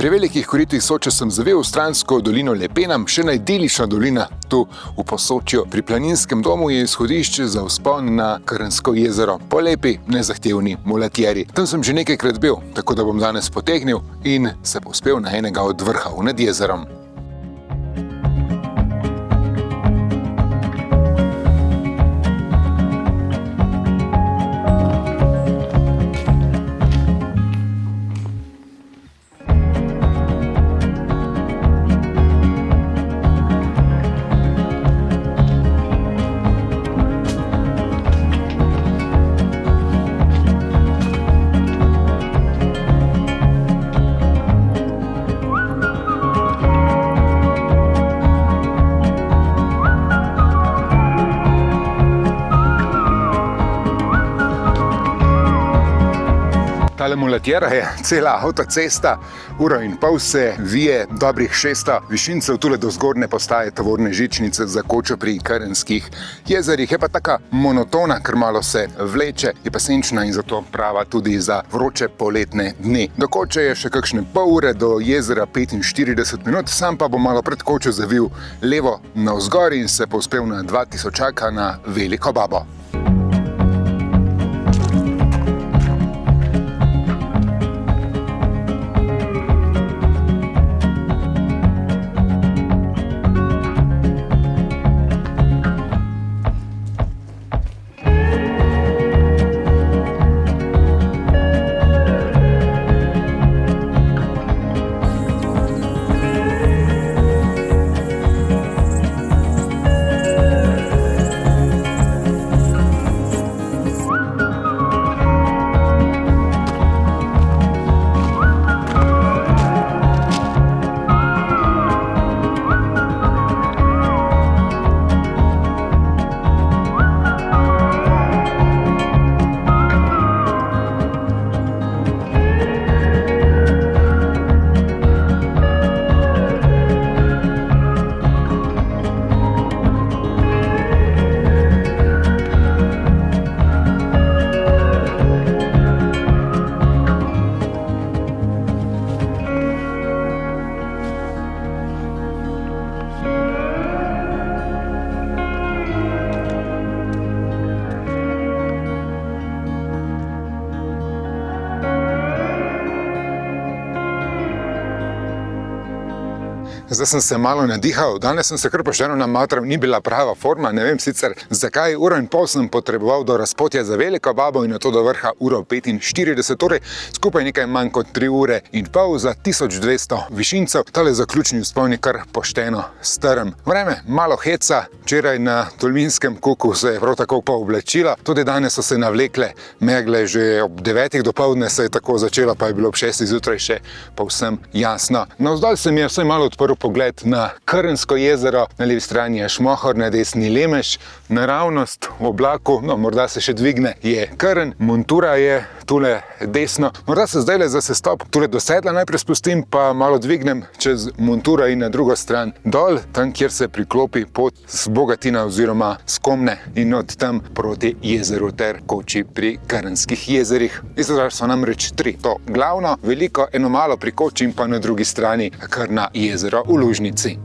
Pri velikih koritih Soče sem zavel v stransko dolino Lepenam, še najidilična dolina tu v Posočju. Pri planinskem domu je izhodišče za vzpon na Krnsko jezero. Po lepi, nezahtevni mulatjeri. Tam sem že nekajkrat bil, tako da bom danes potegnil in se povzpel na enega od vrhov nad jezerom. Tale mulatjera je cela avtocesta, uro in pol se vije dobrih 600 višincev tule do zgornje postaje tovorne žičnice za Kočo pri Krnskih jezerih. Je pa taka monotona, ker malo se vleče, je pa senčna in zato prava tudi za vroče poletne dni. Do Koče je še kakšne pol ure, do jezera 45 minut, sam pa bom malo pred Kočo zavil levo navzgor in se povzpel na 2000 na Veliko babo. Zdaj sem se malo nadihal, danes sem se kar pošteno namatral, ni bila prava forma, ne vem sicer zakaj, uro in pol sem potreboval do razpotja za Veliko babo in nato do vrha uro 45, torej skupaj nekaj manj kot 3 ure in pol za 1200 višincev. Tale zaključni vzpon je kar pošteno strm. Vreme malo heca, včeraj na Tolminskem kuku se je prav tako pooblačilo, tudi danes so se navlekle megle, že ob 9 dopoldne se je tako začelo, pa je bilo ob 6 zjutraj še povsem jasno. Navzdolj se mi je vsaj malo odprl pogled na Krnsko jezero, na levi strani je Šmohor, na desni Lemež, naravnost v oblaku, no morda se še dvigne, je Krn, montura je tule desno, morda se zdajle za sestop tule do sedla najprej spustim, pa malo dvignem čez monturo in na drugo stran dol, tam kjer se priklopi pot z Bogatina oziroma Skomne in od tam proti jezeru ter Koči pri Krnskih jezerih. Jezera so namreč 3, to glavno, veliko, eno malo pri Koči in pa na drugi strani Krna jezero v Lužnici.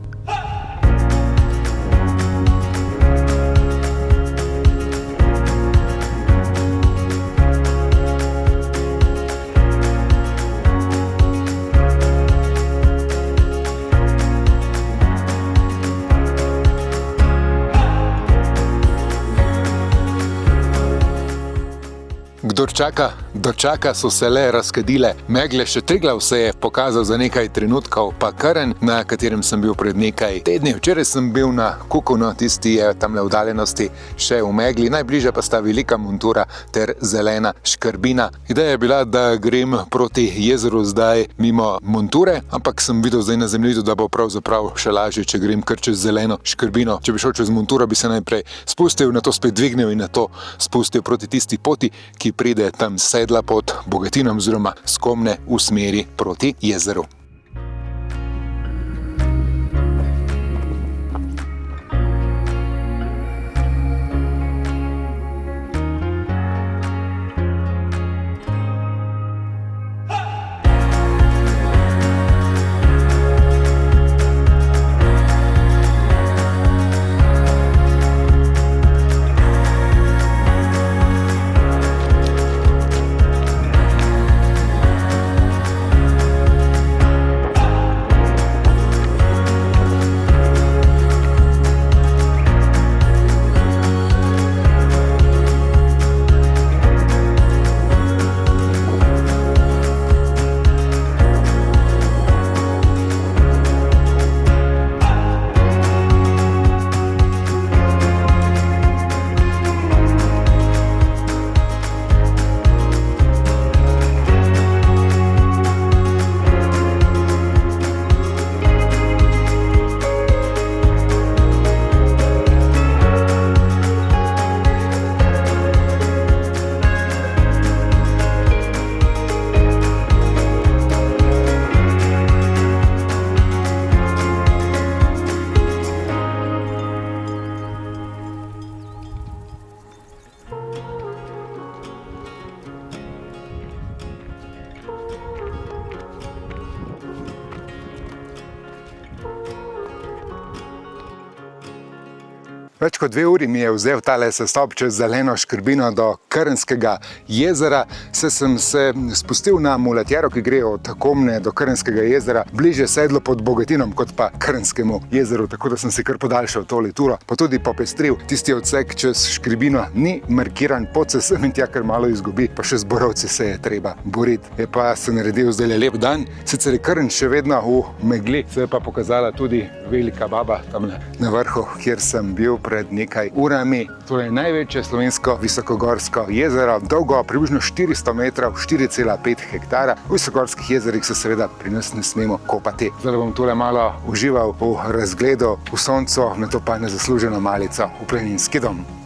Kdor čaka, dočaka, so se le razkadile megle, še Triglav se je pokazal za nekaj trenutkov, pa Krn, na katerem sem bil pred nekaj tedni. Včeraj sem bil na Kuku, no tisti je tamle v udaljenosti še v megli, najbližje pa sta Velika montura ter zelena Škrbina. Ideja je bila, da grem proti jezeru zdaj mimo monture, ampak sem videl zdaj na zemljevidu, da bo pravzaprav še lažje, če grem kar čez zeleno Škrbino. Če bi šel čez monturo, bi se najprej spustil, nato spet dvignil in nato spustil proti tisti poti, ki pride tam sedla pod Bogatinom oziroma Skomne v smeri proti jezeru. Več kot 2 uri mi je vzel tale sestop čez zeleno škrbino do Krnskega jezera. Sem se spustil na mulatjero, ki gre od Komne do Krnskega jezera, bliže sedlo pod Bogatinom kot pa Krnskemu jezeru, tako da sem si kar podaljšal tole turo, pa tudi popestril. Tisti odsek čez škrbino ni markiran, pot se sem in tja kar malo izgubi, pa še z borovci se je treba boriti. Je pa se naredil zdaj lep dan, sicer je Krn še vedno v megli, se je pa pokazala tudi Velika Baba tam na vrhu, kjer sem bil pred nekaj urami. To je največje slovensko visokogorsko jezero, dolgo približno 400 metrov, 4,5 hektara. V visokogorskih jezerih se seveda pri nas ne smemo kopati. Zdaj bom tole malo užival v razgledu, v soncu, nato pa nezasluženo malico v planinski dom.